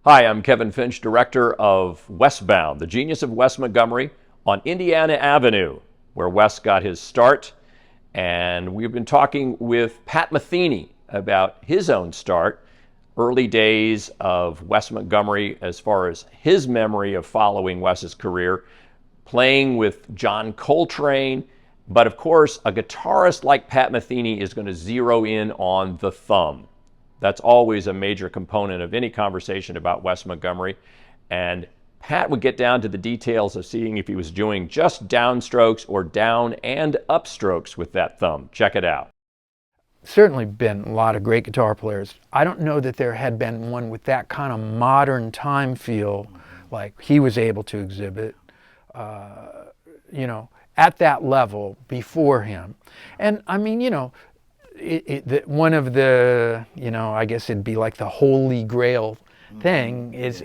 Hi, I'm Kevin Finch, director of Westbound, The Genius of Wes Montgomery on Indiana Avenue, where Wes got his start. And we've been talking with Pat Metheny about his own start, early days of Wes Montgomery as far as his memory of following Wes's career, playing with John Coltrane. But of course, a guitarist like Pat Metheny is going to zero in on the thumb. That's always a major component of any conversation about Wes Montgomery. And Pat would get down to the details of seeing if he was doing just downstrokes or down and upstrokes with that thumb. Check it out. Certainly been a lot of great guitar players. I don't know that there had been one with that kind of modern time feel like he was able to exhibit, at that level before him. And I mean, one of the, I guess it'd be like the holy grail thing is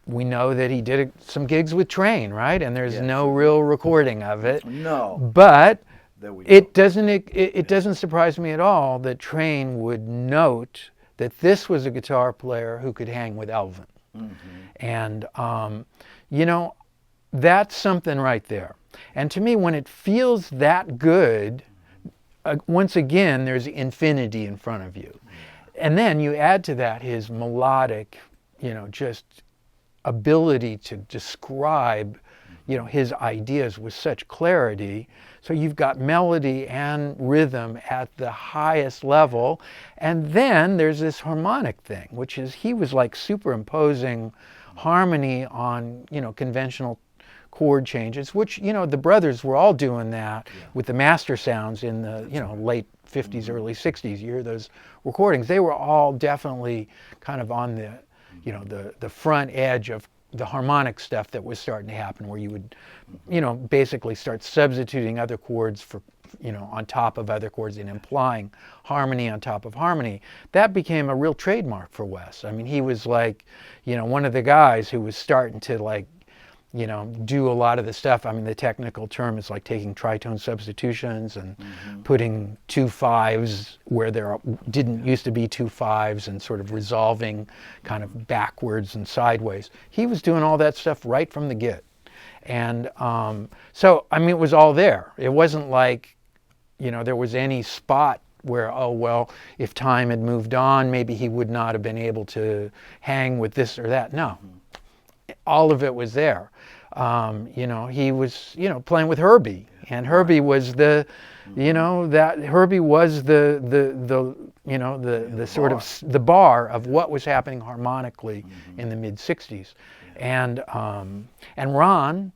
we know that he did some gigs with Trane, right? And there's no real recording of it. No. But it doesn't surprise me at all that Trane would note that this was a guitar player who could hang with Elvin. And, that's something right there. And to me, when it feels that good, once again, there's infinity in front of you. And then you add to that his melodic, just ability to describe, his ideas with such clarity. So you've got melody and rhythm at the highest level. And then there's this harmonic thing, which is he was like superimposing harmony on, conventional chord changes, which, the brothers were all doing that with the master sounds in the, late 50s, early 60s. You hear those recordings. They were all definitely kind of on the, the front edge of the harmonic stuff that was starting to happen, where you would, basically start substituting other chords for, on top of other chords and implying harmony on top of harmony. That became a real trademark for Wes. I mean, he was like, one of the guys who was starting to like, do a lot of the stuff. I mean, the technical term is like taking tritone substitutions and putting two fives where there didn't used to be two fives and sort of resolving kind of backwards and sideways. He was doing all that stuff right from the get. And so, I mean, it was all there. It wasn't like, there was any spot where, oh, well, if time had moved on, maybe he would not have been able to hang with this or that. No. All of it was there. He was, playing with Herbie, and Herbie was the, Herbie was the sort of the bar of what was happening harmonically in the mid '60s, and Ron,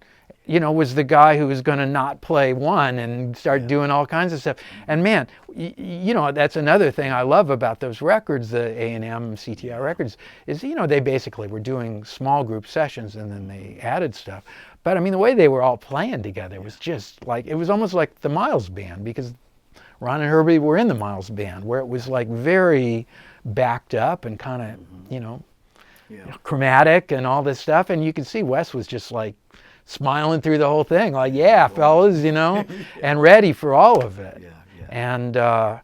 was the guy who was going to not play one and start doing all kinds of stuff. And man, that's another thing I love about those records, the A&M CTR records, is, they basically were doing small group sessions and then they added stuff. But I mean, the way they were all playing together was just like, it was almost like the Miles Band, because Ron and Herbie were in the Miles Band, where it was like very backed up and kind of, chromatic and all this stuff. And you can see Wes was just like, smiling through the whole thing, like, yeah, fellas, and ready for all of it. And, to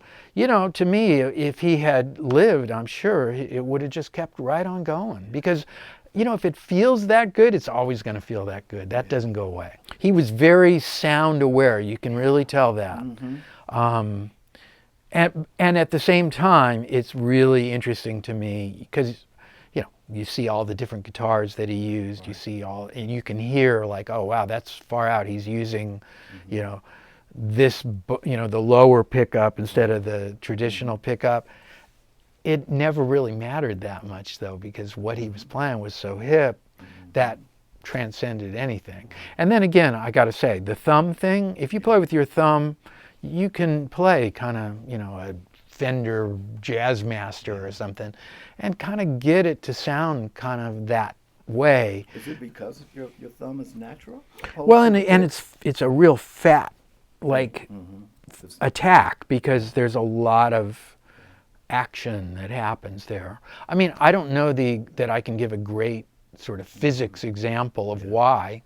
me, if he had lived, I'm sure it would have just kept right on going. Because, if it feels that good, it's always going to feel that good. That doesn't go away. He was very sound aware. You can really tell that. And at the same time, it's really interesting to me because, you see all the different guitars that he used. You see all, and you can hear like, oh wow, that's far out. He's using, this, the lower pickup instead of the traditional pickup. It never really mattered that much though, because what he was playing was so hip that transcended anything. And then again, I got to say, the thumb thing. If you play with your thumb, you can play kind of, a Fender Jazzmaster or something, and kind of get it to sound kind of that way. Is it because your thumb is natural? Well, and it's a real fat attack, because there's a lot of action that happens there. I mean, I don't know that I can give a great sort of physics example of why,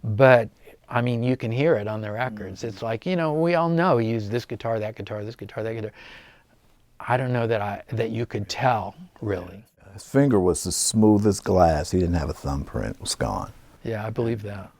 but I mean, you can hear it on the records. It's like, we all know he used this guitar, that guitar, this guitar, that guitar. I don't know that you could tell, really. His finger was as smooth as glass. He didn't have a thumbprint. It was gone. Yeah, I believe that.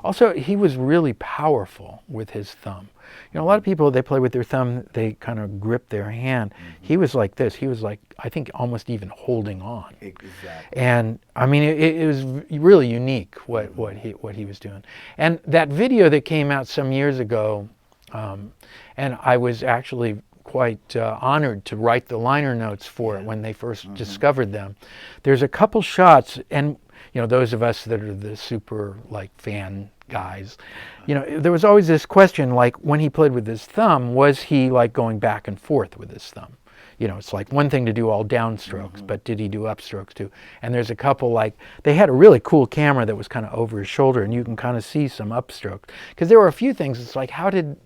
Also, he was really powerful with his thumb. You know, a lot of people, they play with their thumb, they kind of grip their hand. He was like this. He was like, I think, almost even holding on. Exactly. And I mean, it was really unique what he was doing. And that video that came out some years ago, and I was actually quite honored to write the liner notes for it when they first discovered them. There's a couple shots, and you know, those of us that are the super like fan guys, you know, there was always this question, like when he played with his thumb, was he like going back and forth with his thumb? You know, it's like one thing to do all downstrokes, but did he do upstrokes too? And there's a couple, like, they had a really cool camera that was kind of over his shoulder, and you can kind of see some upstrokes. Because there were a few things, it's like, how did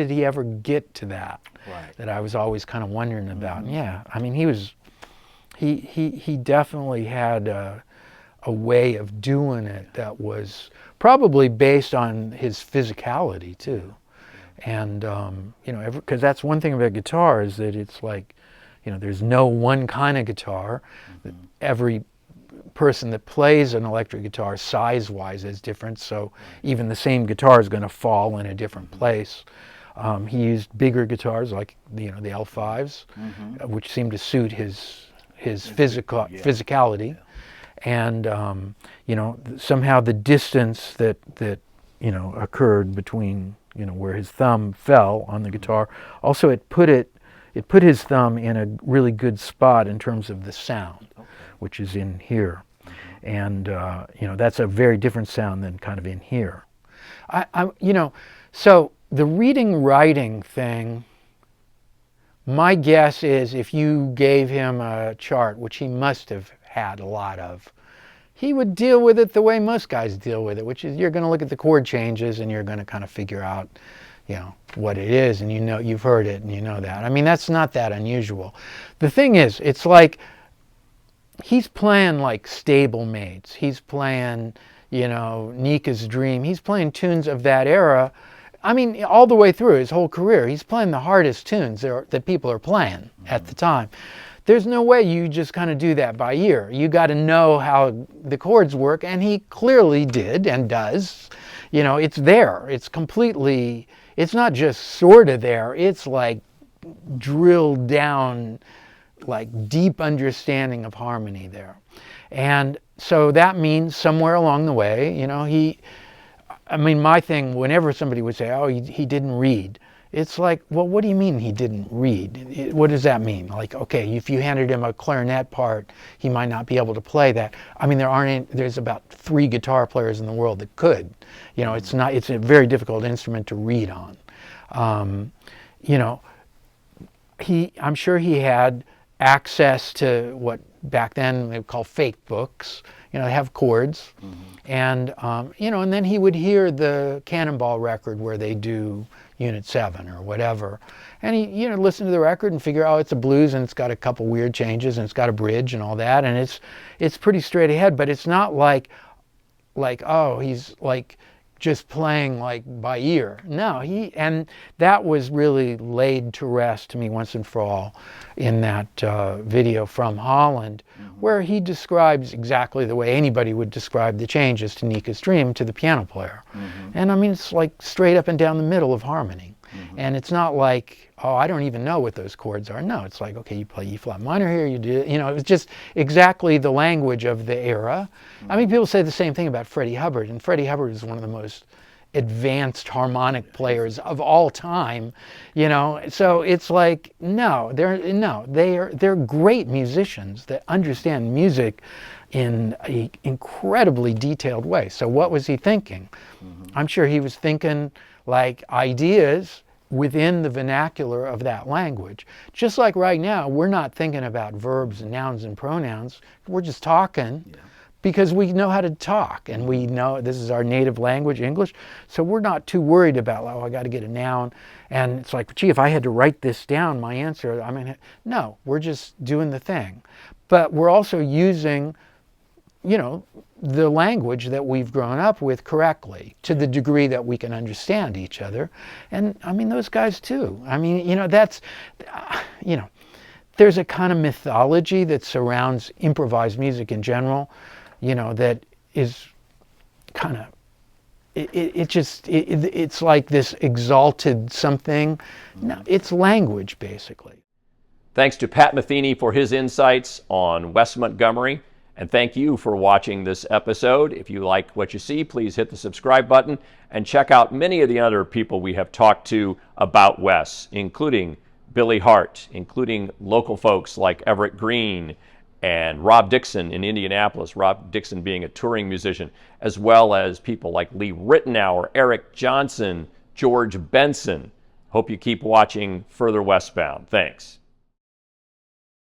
he ever get to that? Right. That I was always kind of wondering about. And yeah, I mean, he definitely had a way of doing it that was probably based on his physicality too. And, you know, because that's one thing about guitar, is that it's like, you know, there's no one kind of guitar. Every person that plays an electric guitar size-wise is different, so even the same guitar is going to fall in a different place. He used bigger guitars, like, you know, the L5s, which seemed to suit his physicality. And, you know, somehow the distance that you know, occurred between, you know, where his thumb fell on the guitar, also it put his thumb in a really good spot in terms of the sound, which is in here. And, you know, that's a very different sound than kind of in here. You know, so the reading-writing thing, my guess is if you gave him a chart, which he must have had a lot of, he would deal with it the way most guys deal with it, which is you're going to look at the chord changes and you're going to kind of figure out, you know, what it is, and you know, you've heard it and you know that. I mean, that's not that unusual. The thing is, it's like he's playing like stablemates. He's playing, you know, Nika's Dream. He's playing tunes of that era. I mean, all the way through his whole career, he's playing the hardest tunes that people are playing at the time. There's no way you just kind of do that by ear. You got to know how the chords work, and he clearly did and does. You know, it's there. It's completely, it's not just sort of there. It's like drilled down, like deep understanding of harmony there. And so that means somewhere along the way, you know, I mean, my thing, whenever somebody would say, oh, he didn't read, it's like, well, what do you mean he didn't read? What does that mean? Like, okay, if you handed him a clarinet part, he might not be able to play that. I mean, there's about 3 guitar players in the world that could. You know, it's a very difficult instrument to read on. You know, I'm sure he had access to what back then they would call fake books. You know, they have chords. And, you know, and then he would hear the Cannonball record where they do Unit 7 or whatever. And he, you know, listen to the record and figure, oh, it's a blues and it's got a couple weird changes and it's got a bridge and all that. And it's pretty straight ahead, but it's not like, oh, he's like just playing like by ear. No, and that was really laid to rest to me once and for all in that video from Holland, where he describes exactly the way anybody would describe the changes to Nika's Dream to the piano player. And I mean, it's like straight up and down the middle of harmony. And it's not like, oh, I don't even know what those chords are. No, it's like, okay, you play E flat minor here, you do, you know, it's just exactly the language of the era. I mean, people say the same thing about Freddie Hubbard, and Freddie Hubbard is one of the most advanced harmonic players of all time, you know. So it's like, they're great musicians that understand music in an incredibly detailed way. So what was he thinking? I'm sure he was thinking like ideas within the vernacular of that language. Just like right now, we're not thinking about verbs and nouns and pronouns. We're just talking. Because we know how to talk, and we know this is our native language, English, so we're not too worried about, oh, I got to get a noun. And it's like, gee, if I had to write this down, my answer, I mean, no, we're just doing the thing. But we're also using, you know, the language that we've grown up with correctly to the degree that we can understand each other. And I mean, those guys too. I mean, you know, that's, you know, there's a kind of mythology that surrounds improvised music in general, you know, that is kind of, it's like this exalted something. No, it's language, basically. Thanks to Pat Metheny for his insights on Wes Montgomery, and thank you for watching this episode. If you like what you see, please hit the subscribe button and check out many of the other people we have talked to about Wes, including Billy Hart, including local folks like Everett Green and Rob Dixon in Indianapolis, Rob Dixon being a touring musician, as well as people like Lee Rittenauer, Eric Johnson, George Benson. Hope you keep watching Further Westbound. Thanks.